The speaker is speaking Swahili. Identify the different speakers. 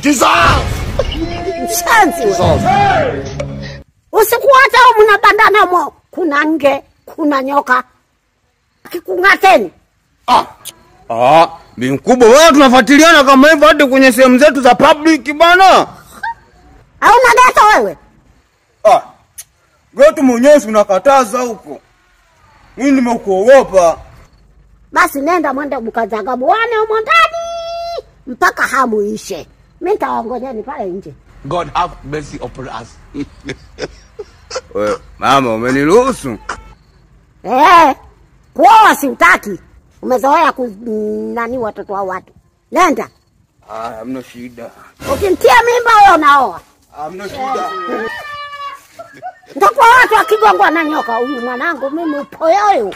Speaker 1: Jesus!
Speaker 2: Mshanzi wewe. Usiku wote mnabandana mo. Kuna nge, kuna nyoka. Kikungateni.
Speaker 1: Bi mkubwa wewe tunafuatiliana kama hivyo hadi kwenye sehemu zetu za public bana.
Speaker 2: Hauna geto wewe?
Speaker 1: Geto mwenyewe unakataza huko. Mimi nimekuogopa.
Speaker 2: Basi nenda mwende mkazaga muone huko ndani mpaka hamu ishe. Mimi nitaongojeni pale nje.
Speaker 3: God have mercy upon us.
Speaker 1: Wewe mama umeniruhusu?
Speaker 2: Kuoa siutaki. Umezoea nani watoto wa watu. Nenda.
Speaker 1: Hamna shida.
Speaker 2: Ukimtia mimba wewe unaoa.
Speaker 1: Hamna shida.
Speaker 2: Ndio watu akigongwa na nyoka huyu mwanangu mimi upoyoyo.